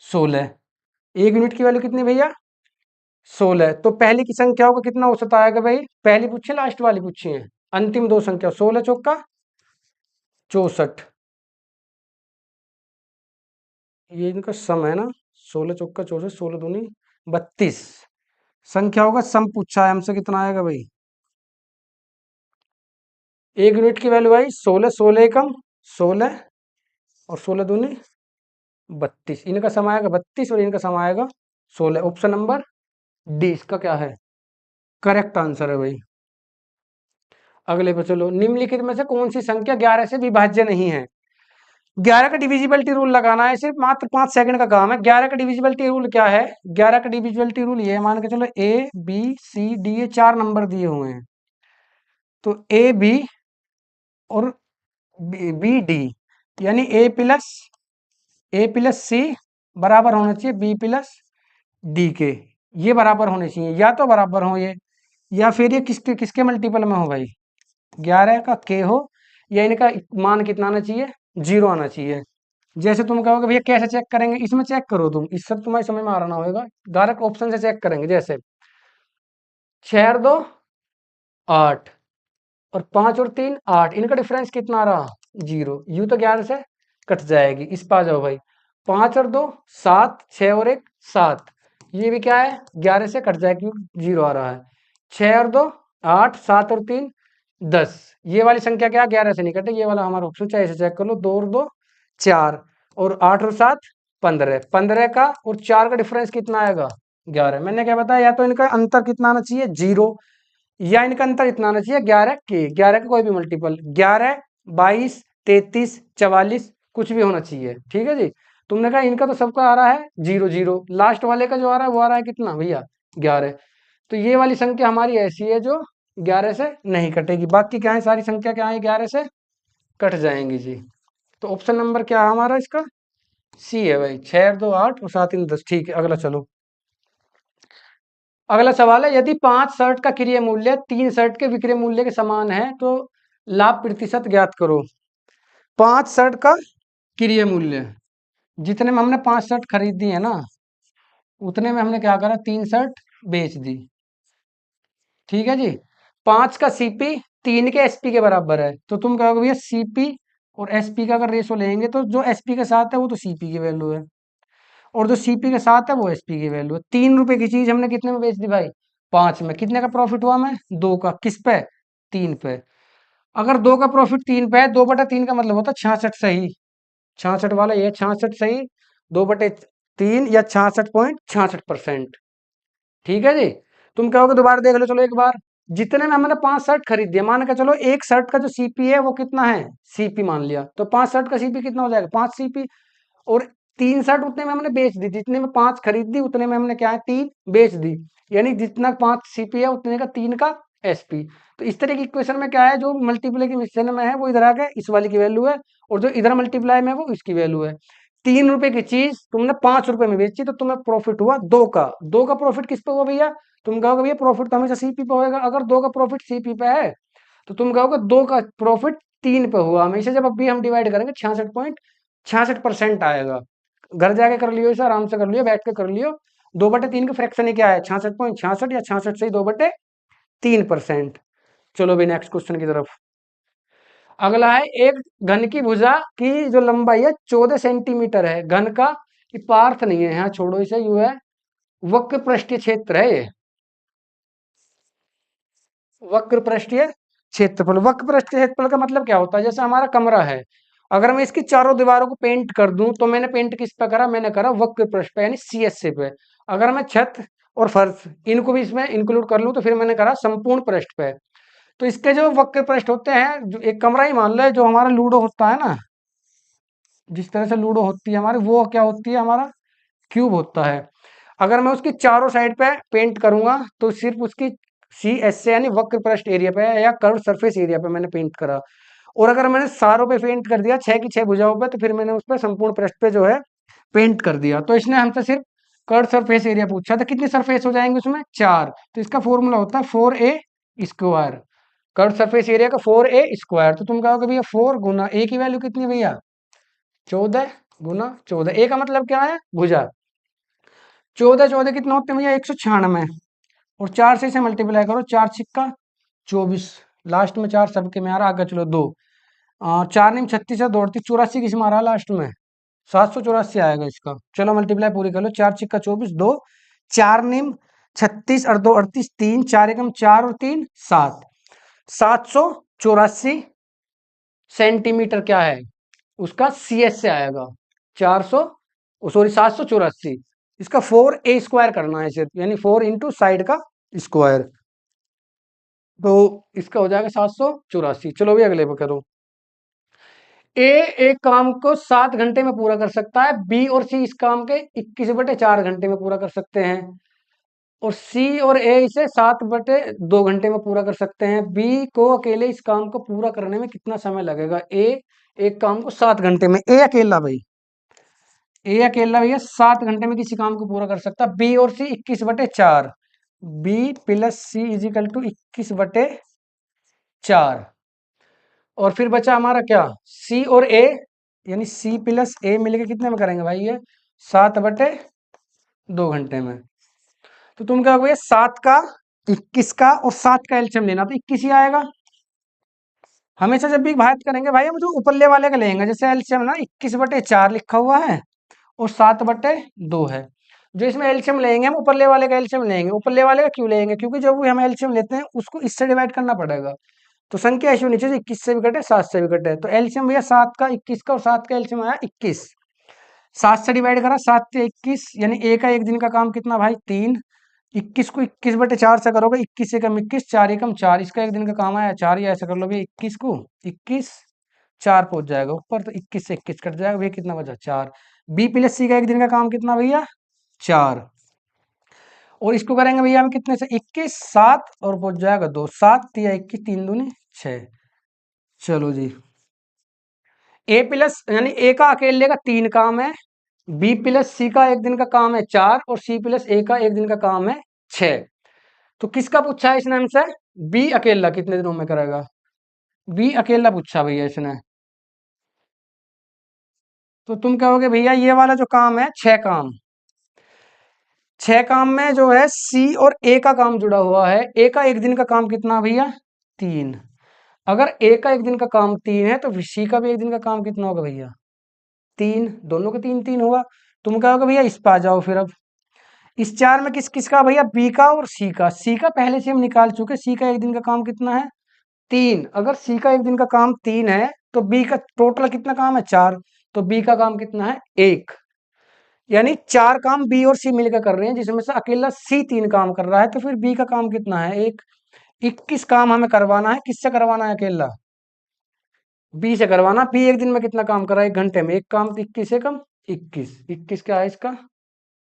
16, 1 यूनिट की वैल्यू कितनी भैया 16। तो पहली की संख्याओं का कितना औसत आएगा भाई, पहली पूछी लास्ट वाली पूछी है, अंतिम दो संख्या 16 चौका 64, ये इनका सम है ना, 16 चौका 64, 16 दूनी 32। संख्याओं का सम पूछा है हमसे, कितना आएगा भाई 1 यूनिट की वैल्यू भाई 16, 16 एकम 16 और 16 दूनी 32, इनका सम आएगा 32 और इनका सम आएगा 16। ऑप्शन नंबर डी इसका क्या है करेक्ट आंसर है भाई। अगले पे चलो। निम्नलिखित में से कौन सी संख्या 11 से विभाज्य नहीं है? 11 का डिविजिबिलिटी रूल लगाना है, सिर्फ मात्र 5 सेकंड का काम है। 11 का डिविजिबिलिटी रूल क्या है? 11 का डिविजिबिलिटी रूल ये है, मान के चलो ए बी सी डी, ये 4 नंबर दिए हुए हैं, तो ए बी और बी डी, यानी ए प्लस सी बराबर होना चाहिए बी प्लस डी के। ये बराबर होने चाहिए, या तो बराबर हो ये, या फिर ये किसके किसके मल्टीपल में हो भाई, 11 का के हो, या इनका मान कितना आना चाहिए, 0 आना चाहिए। जैसे तुम कहोगे भैया कैसे चेक करेंगे, इसमें चेक करो तुम, इस सब तुम्हारे समझ में आ रहा होगा, डायरेक्ट ऑप्शन से चेक करेंगे। जैसे 6 और 2 8, और 5 और 3 8, इनका डिफरेंस कितना आ रहा, 0। यू तो 11 से कट जाएगी, इस पे आ जाओ भाई। 5 और 2 7, 6 और 1 7, ये भी क्या है, 11 से कट जाएगी क्योंकि 0 आ रहा है। 6 और 2 8, 7 और 3 10, ये वाली संख्या क्या 11 से नहीं कटे, ये वाला हमारा ऑप्शन, चाहे इसे चेक कर लो। 2 और 2 4, और 8 और 7 15, 15 का और 4 का डिफरेंस कितना आएगा, 11। मैंने क्या बताया, या तो इनका अंतर कितना आना चाहिए 0, या इनका अंतर इतना आना चाहिए 11 के, 11 का कोई भी मल्टीपल, 11 22 33 44 कुछ भी होना चाहिए, ठीक है जी। तुमने कहा इनका तो सबका आ रहा है 0 0, लास्ट वाले का जो आ रहा है वो आ रहा है कितना भैया, 11। तो ये वाली संख्या हमारी ऐसी है जो 11 से नहीं कटेगी, बाकी क्या है सारी संख्या क्या है 11 से कट जाएंगी जी। तो ऑप्शन नंबर क्या है हमारा इसका, सी है भाई, 6 और 2 8 और 7 3 10। ठीक है, अगला चलो। अगला सवाल है, यदि 5 शर्ट का क्रय मूल्य 3 शर्ट के विक्रय मूल्य के समान है तो लाभ प्रतिशत ज्ञात करो। 5 शर्ट का क्रय मूल्य, जितने में हमने 5 शर्ट खरीदी है ना, उतने में हमने क्या करा, 3 शर्ट बेच दी, ठीक है जी। 5 का सीपी 3 के एसपी के बराबर है, तो तुम कहोगे भैया सीपी और एसपी का अगर रेशो लेंगे तो जो एसपी के साथ है वो तो सीपी की वैल्यू है, और जो सीपी के साथ है वो एसपी की वैल्यू है। 3 रुपए की चीज हमने कितने में बेच दी भाई, 5 में। कितने का प्रॉफिट हुआ हमें, 2 का। किस पे, 3 पे। अगर 2 का प्रॉफिट 3 पे है, 2/3 का मतलब होता है 66 सही, 66 वाला ये 66 सही, 2/3 या 66.66%, ठीक है जी। तुम कहोगे दोबारा देख लो, चलो एक बार, जितने में हमने 5 शर्ट खरीद दिया, मान के चलो एक शर्ट का जो सीपी है वो कितना है, सीपी मान लिया, तो 5 शर्ट का सीपी कितना हो जाएगा, 5 सीपी। और 3 शर्ट उतने में हमने बेच दी, जितने में 5 खरीद दी उतने में हमने क्या है 3 बेच दी, यानी जितना 5 सीपी है उतने का 3 का एसपी। तो इस तरह की इक्वेशन में क्या है, जो मल्टीप्लिकेशन में है वो इधर आ गया, इस वाली की वैल्यू है, और जो इधर मल्टीप्लाई में है वो इसकी वैल्यू है। 3 रुपए की चीज तुमने 5 रुपए में बेची तो तुम्हें प्रॉफिट हुआ 2 का। 2 का प्रॉफिट किस पे हुआ भैया, तुम कहोगे भैया प्रॉफिट तो हमेशा सीपी पे होगा, अगर 2 का प्रॉफिट सीपी पे है तो तुम कहोगे 2 का प्रॉफिट 3 पे हुआ हमेशा। जब अभी हम डिवाइड करेंगे 66.66% आएगा। घर जाके कर लियो इसे, आराम से कर लियो, बैठ के कर लियो। 2/3 का फ्रैक्शन ही क्या है, 66.66, या 66 से ही 2/3%। चलो भाई नेक्स्ट क्वेश्चन की तरफ। अगला है, एक घन की भुजा की जो लंबाई है 14 सेंटीमीटर है, घन का, ये पार्थ नहीं है, यहाँ छोड़ो इसे, यू है वक्र पृष्ठीय क्षेत्र है ये, वक्र पृष्ठीय क्षेत्रफल। वक्र पृष्ठीय क्षेत्रफल का मतलब क्या होता है, जैसे हमारा कमरा है, अगर मैं इसकी चारों दीवारों को पेंट कर दूं तो मैंने पेंट किस पे करा, मैंने करा वक्र पृष्ठ पे, यानी सीएसए पे। अगर मैं छत और फर्श इनको भी इसमें इंक्लूड कर लूं तो फिर मैंने करा संपूर्ण पृष्ठ पे। तो इसके जो वक्र पृष्ठ होते हैं, जो एक कमरा ही मान लो, जो हमारा लूडो होता है ना, जिस तरह से लूडो होती है हमारी, वो क्या होती है, हमारा क्यूब होता है। अगर मैं उसकी चारों साइड पे पेंट करूंगा तो सिर्फ उसकी सी एस से, यानी वक्र पृष्ठ एरिया पे या कर्व सरफेस एरिया पे मैंने पेंट करा। और अगर मैंने सारों पे पेंट कर दिया, 6 की 6 भुजाओं पे, तो फिर मैंने उस पर संपूर्ण पृष्ठ पे जो है पेंट कर दिया। तो इसने हमसे सिर्फ कर्व सरफेस एरिया पूछा था, कितनी सरफेस हो जाएंगे उसमें, 4। तो इसका फॉर्मूला होता है 4a²। कर्व सरफेस एरिया का 4a²। तो तुम कहोगे भैया 4 गुना a की वैल्यू कितनी है भैया, 14 गुना 14, a का मतलब क्या है, भुजा। 14 14 कितना होते हैं भैया, 196, और 4 से इसे मल्टीप्लाई करो, 4 छिक्का 24, लास्ट में 4 सबके में आ रहा, आगे चलो 2, 4 निम 36 है, 2 38 84 किस में आ रहा लास्ट में, 784 आएगा इसका। चलो मल्टीप्लाई पूरी कर लो, 4 छिक्का 24 2, 4 निम 36 और 2 38, 3 4 एकम 4 और 3 7, 784 सेंटीमीटर क्या है उसका सीएस से आएगा, 400, सॉरी 784। इसका 4a² करना है सिर्फ, यानी 4 इंटू साइड का स्क्वायर, तो इसका हो जाएगा 784। चलो भी अगले पे करो। ए एक काम को 7 घंटे में पूरा कर सकता है, बी और सी इस काम के 21/4 घंटे में पूरा कर सकते हैं, और सी और ए इसे 7/2 घंटे में पूरा कर सकते हैं। बी को अकेले इस काम को पूरा करने में कितना समय लगेगा? ए एक काम को 7 घंटे में, ए अकेला भाई, ए अकेला भैया 7 घंटे में किसी काम को पूरा कर सकता। बी और C 21/4, B plus C is equal to 21/4, और फिर बचा हमारा क्या? सी और ए, यानी सी प्लस ए मिलके कितने में करेंगे भाई? ये 7/2 घंटे में। तो तुम क्या कहोगे? 7 का, 21 का और 7 का एलसीएम लेना, तो 21 ही आएगा। हमेशा जब भी बात करेंगे भाई हम जो ऊपरले वाले का लेंगे, जैसे एलसीएम ना 21/4 लिखा हुआ है और 7/2 है, जो इसमें एलसीएम लेंगे हम ऊपरले वाले का एलसीएम लेंगे। ऊपरले वाले का क्यों लेंगे? क्योंकि जब भी हम एलसीएम लेते हैं उसको इससे डिवाइड करना पड़ेगा, तो संख्या ऐसी होनी चाहिए 21 से भी कटे 7 से भी कटे। तो एलसीएम भैया 7 का 21 का, और 7 का एलसीएम आया 21, 7 से डिवाइड करा 7 से 21, यानी ए का एक दिन का काम कितना भाई? 3। 21 को 21/4 से करोगे, 21 एकम 21, 4 एकम 4, इसका एक दिन का काम आया 4, या ऐसा कर लो भैया 21 को 21, 4 पहुंच जाएगा ऊपर, तो 21 से 21 कट जाएगा भैया, कितना बचा? 4। बी प्लस सी का एक दिन का काम कितना भैया? 4, और इसको करेंगे भैया हम कितने से? 21, 7 और पहुंच जाएगा 2, 7 या 21, 3 दूनी 6। चलो जी, ए प्लस यानी ए का अकेले का 3 काम है, बी प्लस सी का एक दिन का काम है 4, और सी प्लस ए का एक दिन का काम है 6। तो किसका पूछा है इसने हमसे? बी अकेला कितने दिनों में करेगा? बी अकेला पूछा भैया इसने। तो तुम कहोगे भैया ये वाला जो काम है 6 काम, 6 काम में जो है सी और ए का काम जुड़ा हुआ है। ए का एक दिन का काम कितना भैया? 3। अगर ए का एक दिन का काम 3 है तो सी का भी एक दिन का काम कितना होगा भैया? 3, दोनों का 3 3 होगा। तुम कहोगे भैया इस पे आ जाओ फिर। अब इस 4 में किस किस का भैया? बी का और सी का। सी का पहले से हम निकाल चुके, सी का एक दिन का काम कितना है? 3। अगर सी का एक दिन का काम 3 है तो बी का टोटल कितना काम है? 4, तो बी का काम कितना है? 1। यानी 4 काम बी और सी मिलकर कर रहे हैं, जिसमें से अकेला सी 3 काम कर रहा है, तो फिर बी का काम कितना है? 1। 21 काम हमें करवाना है, किससे करवाना है? अकेला बी से करवाना। बी एक दिन में कितना काम कर रहा है? 1 घंटे में। एक काम तो 21 से कम 21, 21 क्या है इसका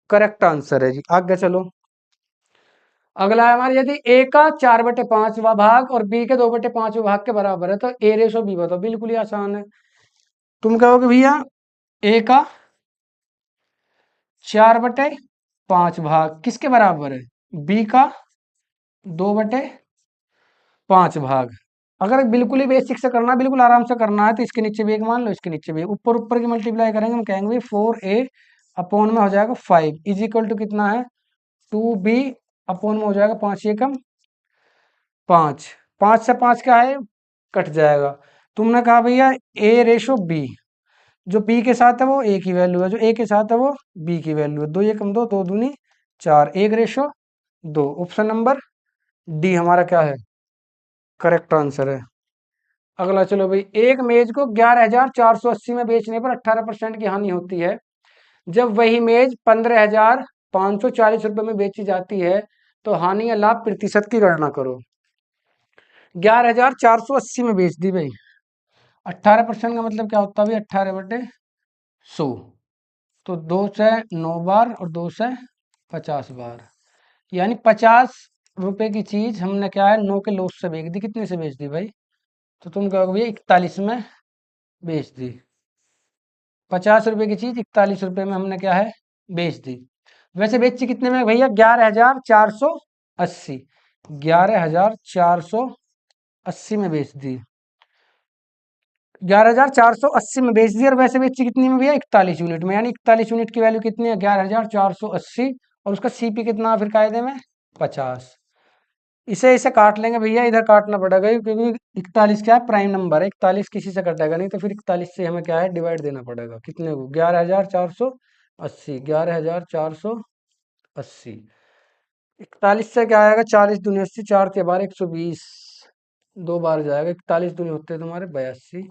करेक्ट आंसर है जी। आगे चलो, अगला है हमारे, यदि ए का 4/5वां भाग और बी के 2/5वें भाग के बराबर है तो ए रेशो बी बताओ। बिल्कुल ही आसान है। तुम कहोगे भैया ए का 4/5 भाग किसके बराबर है? बी का 2/5 भाग। अगर बिल्कुल ही बेसिक से करना है, बिल्कुल आराम से करना है, तो इसके नीचे भी एक मान लो, इसके नीचे भी ऊपर ऊपर की मल्टीप्लाई करेंगे, हम कहेंगे 4a अपॉन में हो जाएगा 5 इज इक्वल टू कितना है? 2b अपॉन में हो जाएगा 5 एकम 5। 5 से 5 क्या है? कट जाएगा। तुमने कहा भैया ए रेशो बी, जो बी के साथ है वो ए की वैल्यू है, जो ए के साथ है वो बी की वैल्यू है। 2 एकम 2, 2 दूनी 4, 1/2। ऑप्शन नंबर डी हमारा क्या है? करेक्ट आंसर है। अगला चलो भाई, एक मेज को 11,480 में बेचने पर 18% की हानि होती है, जब वही मेज 15,540 रुपए में बेची जाती है, तो हानि या लाभ प्रतिशत की गणना करो। 11,480 में बेच दी भाई, 18% का मतलब क्या होता है भाई? 18/100, तो 2 से 9 बार और 2 से 50 बार, यानी 50 रुपए की चीज हमने क्या है 9 के लॉस से बेच दी। कितने से बेच दी भाई? तो तुम कहोगे भैया 41 में बेच दी। 50 रुपए की चीज 41 रुपए में हमने क्या है बेच दी। वैसे बेची कितने में भैया? 11,480, 11,480 में बेच दी। 11,480 में बेच दी, और वैसे बेची कितनी में भैया? 41 यूनिट में, यानी 41 यूनिट की वैल्यू कितनी है? 11,480, और उसका सीपी कितना फिर कायदे में? 50। इसे इसे काट लेंगे भैया, इधर काटना पड़ेगा क्योंकि 41 क्या है? प्राइम नंबर है। 41 किसी से कटेगा नहीं, तो फिर 41 से हमें क्या है डिवाइड देना पड़ेगा। कितने को? 11,480, 11,480। 41 से क्या आएगा? 40 दूनी 80, 4 के बार 120, 2 बार जाएगा। 41 दूनी होते हैं तुम्हारे 82,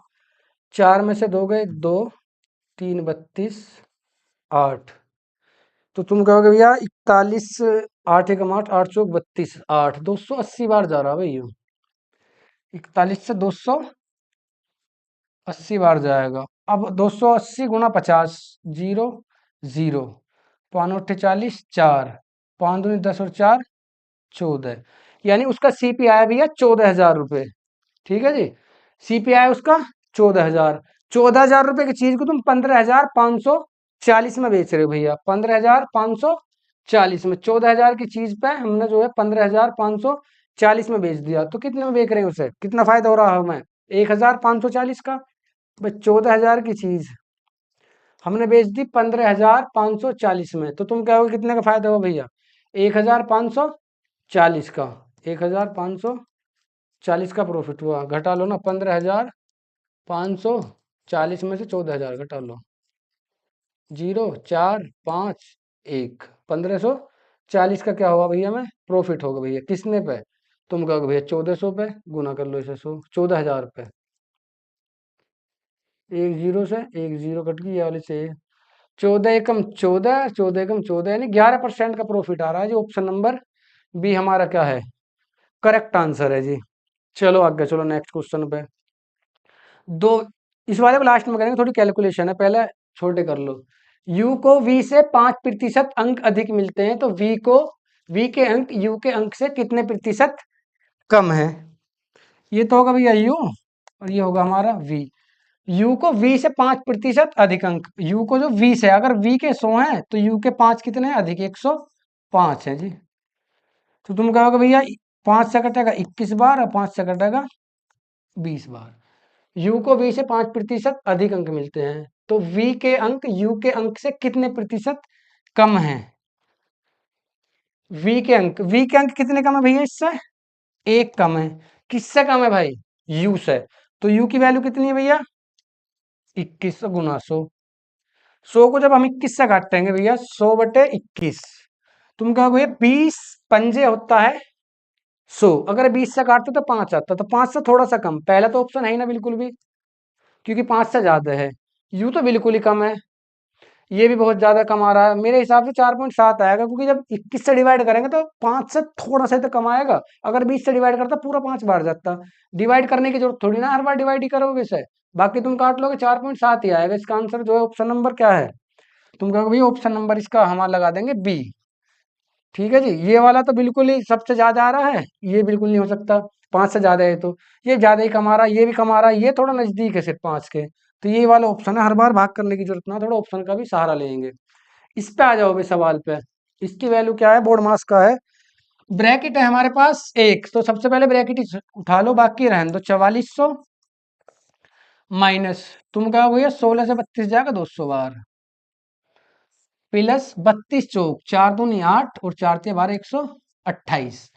4 में से 2 गए 2, 3 32, 8। तो तुम कहोगे भैया 41, 8 एकम 8, 8 चौक 32, 8, 280 बार जा रहा है भाई। 41 से 280 80 बार जाएगा। अब 280 गुना 50, 0 0, 5 4, 5 दूनी 10 और 4 14, यानी उसका सीपी आया भैया 14,000 रुपये। ठीक है जी, सीपी आया उसका 14,000। 14,000 रुपये की चीज को तुम 15,540 में बेच रहे हो भैया, 15,540 में। 14,000 की चीज पे हमने जो है 15,540 में बेच दिया, तो कितने में बेच रहे हैं उसे, कितना फायदा हो रहा है हमें, 1,540 का। भाई 14,000 की चीज हमने बेच दी 15,540 में, तो तुम कहोगे कितने का फायदा हुआ भैया, 1,540 का। 1,540 का प्रॉफिट हुआ, घटा लो ना, 15,540 में से 14,000 घटा लो, 0 4 5 1, 1,540 का क्या हुआ भैया, में प्रॉफिट होगा भैया, किसने पे, तुम कहोगे भैया 1,400 पे, गुना कर लो इसे 100, 14,000 पे। एक जीरो से एक जीरो कट गई, ये वाली से 14 एकम 14, 14 एकम 14, यानी 11% का प्रॉफिट आ रहा है जी। ऑप्शन नंबर बी हमारा क्या है, करेक्ट आंसर है जी। चलो आगे चलो नेक्स्ट क्वेश्चन पे। दो, इस वाले को लास्ट में करेंगे, थोड़ी कैलकुलेशन है, पहले छोटे कर लो। u को v से 5% अंक अधिक मिलते हैं, तो v के अंक u के अंक से कितने प्रतिशत कम है। ये तो होगा भैया u, और ये होगा हमारा v। u को v से 5% अधिक अंक, u को जो v से, अगर v के 100 है तो u के 5 कितने हैं अधिक, 105 है जी। तो तुम कहोगे भैया 5 से कटेगा 21 बार और 5 से कटेगा 20 बार। u को v से 5% अधिक अंक मिलते हैं, तो v के अंक u के अंक से कितने प्रतिशत कम है। v के अंक कितने कम है भैया, इससे 1 कम है। किससे कम है भाई, u से। तो u की वैल्यू कितनी है भैया, 21 गुना 100। 100 को जब हम 21 से काटेंगे भैया, 100/21, तुम कहोगे भैया 20 पंजे होता है 100, अगर 20 से काटते तो 5 आता, तो 5 से थोड़ा सा कम, पहला तो ऑप्शन है ही ना बिल्कुल भी, क्योंकि 5 से ज्यादा है। यू तो बिल्कुल ही कम है, ये भी बहुत ज्यादा कम आ रहा है, मेरे हिसाब से 4.7 आएगा, क्योंकि जब 21 से डिवाइड करेंगे तो 5 से थोड़ा सा ही तो कम आएगा। अगर 20 से डिवाइड करता पूरा 5 बार जाता, डिवाइड करने की जरूरत थोड़ी ना, हर बार डिवाइड ही करोगे इसे, बाकी तुम काट लोगे 4.7 ही आएगा। इसका आंसर जो है ऑप्शन नंबर क्या है, तुम कहोगे भैया ऑप्शन नंबर इसका हमारा लगा देंगे बी। ठीक है जी, ये वाला तो बिल्कुल ही सबसे ज्यादा आ रहा है, ये बिल्कुल नहीं हो सकता, 5 से ज्यादा है, तो ये ज्यादा ही कमा रहा है, ये भी कमा रहा है, ये थोड़ा नजदीक है सिर्फ 5 के, तो ये वाला ऑप्शन है, हर बार भाग करने की जरूरत ना, थोड़ा ऑप्शन का भी सहारा लेंगे। इस पे आ जाओ भाई सवाल पे। इसकी वैल्यू क्या है, बोर्ड मास का है, ब्रैकेट है हमारे पास एक, तो सबसे पहले ब्रैकेट उठा लो, बाकी रहने दो, 4400 माइनस, तुम क्या भैया 16 से 32 जाएगा 200 बार, प्लस 32 चौक 4 दूनी 8 और 4 ते 12 128,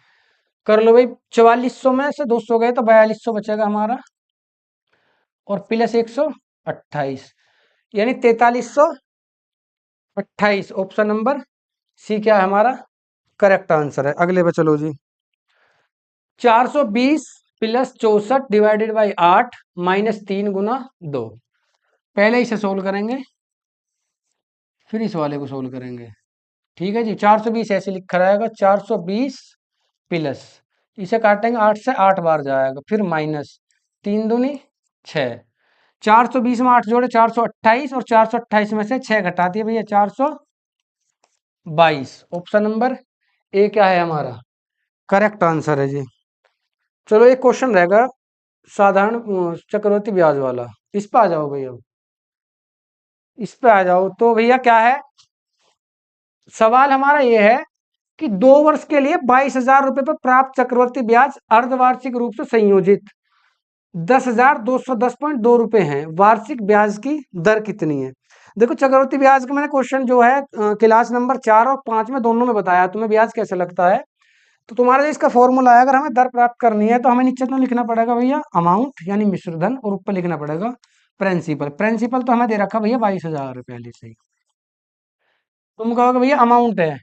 कर लो भाई। 4400 में से 200 गए तो 4200 बचेगा हमारा, और प्लस 128, यानी 4328। ऑप्शन नंबर सी क्या है हमारा, करेक्ट आंसर है। अगले पे चलो जी। 420 प्लस 64 डिवाइडेड बाई 8 माइनस 3 गुना 2, पहले इसे सोल्व करेंगे, फिर इस वाले को सोल्व करेंगे। ठीक है जी, 420 ऐसे लिखा रहेगा, 420 प्लस, इसे काटेंगे 8 से 8 बार जाएगा, फिर माइनस 3 दूनी 6, 420 में 8 जोड़े 428, और 428 में से 6 घटा दिए भैया 422। ऑप्शन नंबर ए क्या है हमारा, करेक्ट आंसर है जी। चलो एक क्वेश्चन रहेगा साधारण चक्रवृद्धि ब्याज वाला, इस पे आ जाओ भैया, इस पे आ जाओ। तो भैया क्या है सवाल हमारा, ये है कि 2 वर्ष के लिए 22,000 रुपए पर प्राप्त चक्रवर्ती ब्याज अर्धवार्षिक रूप से संयोजित 10,210.2 रुपए है, वार्षिक ब्याज की दर कितनी है। देखो चक्रवर्ती ब्याज का मैंने क्वेश्चन जो है क्लास नंबर 4 और 5 में दोनों में बताया, तुम्हें ब्याज कैसे लगता है। तो तुम्हारा जो इसका फॉर्मूला है, अगर हमें दर प्राप्त करनी है तो हमें नीचे तो लिखना पड़ेगा भैया अमाउंट यानी मिश्र धन, और ऊपर लिखना पड़ेगा प्रिंसिपल। प्रिंसिपल तो हमें दे रखा भैया 22,000 पहले से ही। तुम कहोगे भैया अमाउंट है,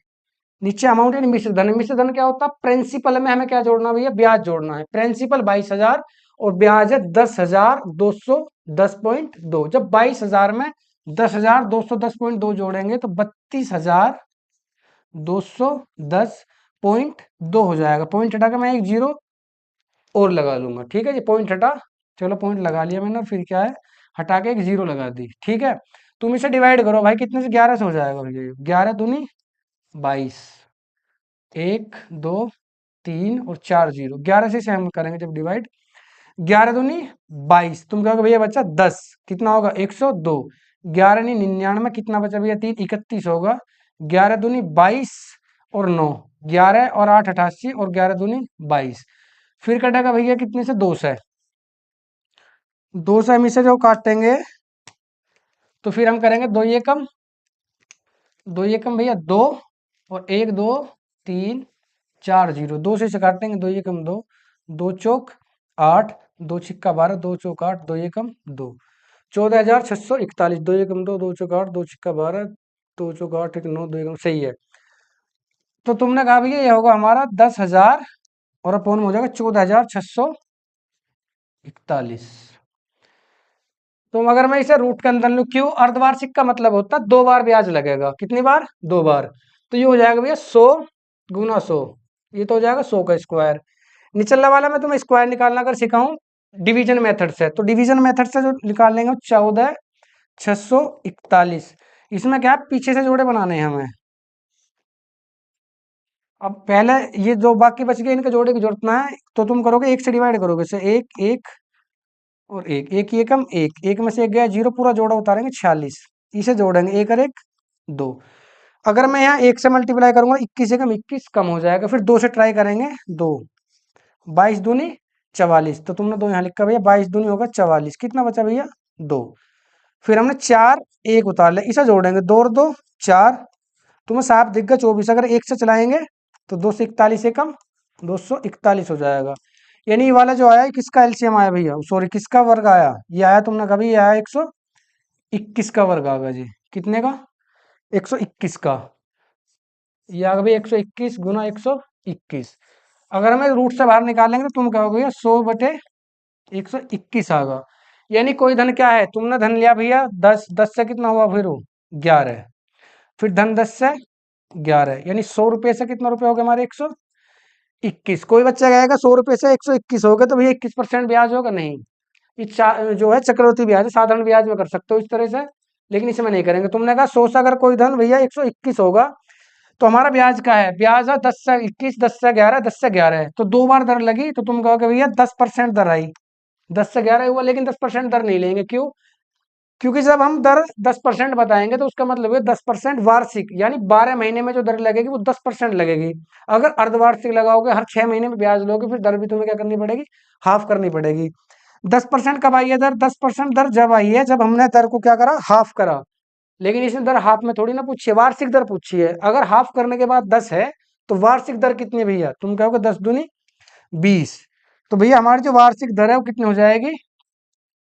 नीचे अमाउंट यानी मिश्र धन, मिश्र धन क्या होता है, प्रिंसिपल में हमें क्या जोड़ना है भैया, ब्याज जोड़ना है। प्रिंसिपल 22,000 और ब्याज है 10,210.2, जब 22,000 में 10,210.2 जोड़ेंगे तो 32,210.2 हो जाएगा। पॉइंट हटा के मैं एक जीरो और लगा लूंगा, ठीक है जी, पॉइंट हटा, चलो पॉइंट लगा लिया मैंने, फिर क्या है हटा के एक जीरो लगा दी, ठीक है। तुम इसे डिवाइड करो भाई, कितने से 11 से हो जाएगा भैया, 11 दूनी 22, 1 2 3 और 4 जीरो, 11 से इसे हम करेंगे जब डिवाइड, 11 दूनी 22, तुम कहोगे भैया बच्चा 10, कितना होगा 102, 11 नहीं 99, कितना बचा भैया 3, 31 होगा, 11 दूनी 22 और 9, 11 और 8 88 और 11 दूनी 22, फिर कटेगा भैया कितने से 2 से, 2 से हम इसे जो काटेंगे तो फिर हम करेंगे 2 ये कम, 2 ये कम भैया 2 और 1 2 3 4 जीरो, 2 से इसे काटेंगे, 2 ये कम 2, 2 चौक 8, 2 छिक्का 12, 2 चौक 8, 2 ये कम 2, 14,641, 2 ये कम 2, 2 चौक 8, 2 छिक्का 12, 2 चौक 8 1 9, 2 ये कम, सही है। तो तुमने कहा भैया ये होगा हमारा 10,000 और अपोन में हो जाएगा 14,641। तो अगर मैं इसे रूट के अंदर लूँ, क्यों, अर्धवार्षिक का मतलब होता है 2 बार ब्याज लगेगा, कितनी बार, 2 बार, तो ये हो जाएगा भैया 100 गुना 100, ये तो हो जाएगा 100 का स्क्वायर। निचला वाला मैं तुम्हें स्क्वायर निकालना अगर सिखाऊं डिवीजन मेथड से, तो डिवीजन मेथड से जो निकाल लेंगे 14,641, इसमें क्या है पीछे से जोड़े बनाने हैं हमें। अब पहले ये जो बाकी बच गए इनके जोड़े की जरूरत ना है, तो तुम करोगे एक से डिवाइड करोगे, से एक एक और एक ये कम एक में से एक गया जीरो, पूरा जोड़ा उतारेंगे 46, इसे जोड़ेंगे एक और एक 2, अगर मैं यहाँ एक से मल्टीप्लाई करूंगा 21 एकम 21 कम हो जाएगा, फिर 2 से ट्राई करेंगे 2, 22 दूनी 44, तो तुमने 2 यहाँ लिखा भैया, 22 दूनी होगा 44, कितना बचा भैया 2, फिर हमने 4 एक उतार लिया, इसे जोड़ेंगे 2 और 2 4, तुम्हें साफ दिख गया 24, अगर एक से चलाएंगे तो 2 से 41 एकम 241 हो जाएगा, यानी ये वाला जो आया ये किसका एलसीएम आया भैया, सॉरी किसका वर्ग आया, ये आया तुमने कभी ये आया 121 का वर्ग आ गया जी, कितने का 121 का, ये आ गया भाई 121 गुना 121, अगर हमें रूट से बाहर निकालेंगे तो तुम कहोगे भैया 100/121 आ गया, यानी कोई धन क्या है, तुमने धन लिया भैया 10, 10 से कितना हुआ फिर 11, फिर धन 10 से 11, यानी 100 रुपये से कितना रुपए हो गए हमारे 121, कोई बच्चा कहेगा 100 रुपये से 121 हो गए तो भैया 21% ब्याज होगा, नहीं, ये जो है चक्रवृद्धि ब्याज है, साधारण ब्याज में कर सकते हो इस तरह से, लेकिन इसमें नहीं करेंगे। तुमने कहा 100 से अगर कोई धन भैया 121 होगा तो हमारा ब्याज का है, ब्याज है 10 से 21, 10 से 11, 10 से 11 है, तो 2 बार दर लगी, तो तुम कहोगे भैया 10% दर आई, 10 से 11 हुआ, लेकिन 10% दर नहीं लेंगे, क्यों, क्योंकि जब हम दर 10% बताएंगे तो उसका मतलब है 10% वार्षिक, यानी 12 महीने में जो दर लगेगी वो 10% लगेगी, अगर अर्धवार्षिक लगाओगे हर 6 महीने में ब्याज लोगे फिर दर भी तुम्हें क्या करनी पड़ेगी, हाफ करनी पड़ेगी। 10% कब आई है दर, 10% दर जब आई है जब हमने दर को क्या करा, हाफ करा, लेकिन इसने दर हाफ में थोड़ी ना पूछी है, वार्षिक दर पूछी है, अगर हाफ करने के बाद 10 है तो वार्षिक दर कितनी है भैया, तुम कहोगे 10 दूनी 20, तो भैया हमारी जो वार्षिक दर है वो कितनी हो जाएगी,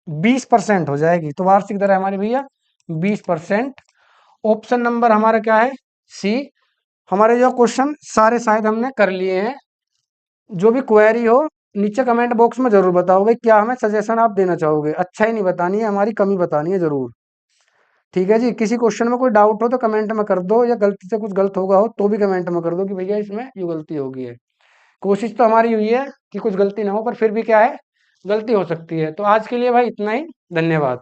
20% हो जाएगी, तो वार्षिक दर है हमारी भैया 20%। ऑप्शन नंबर हमारा क्या है, सी। हमारे जो क्वेश्चन सारे शायद हमने कर लिए हैं, जो भी क्वेरी हो नीचे कमेंट बॉक्स में जरूर बताओ भाई, क्या हमें सजेशन आप देना चाहोगे, अच्छा ही नहीं बतानी है, हमारी कमी बतानी है जरूर, ठीक है जी। किसी क्वेश्चन में कोई डाउट हो तो कमेंट में कर दो, या गलती से कुछ गलत होगा हो तो भी कमेंट में कर दो कि भैया इसमें ये गलती होगी है, कोशिश तो हमारी हुई है कि कुछ गलती ना हो, पर फिर भी क्या है गलती हो सकती है। तो आज के लिए भाई इतना ही, धन्यवाद।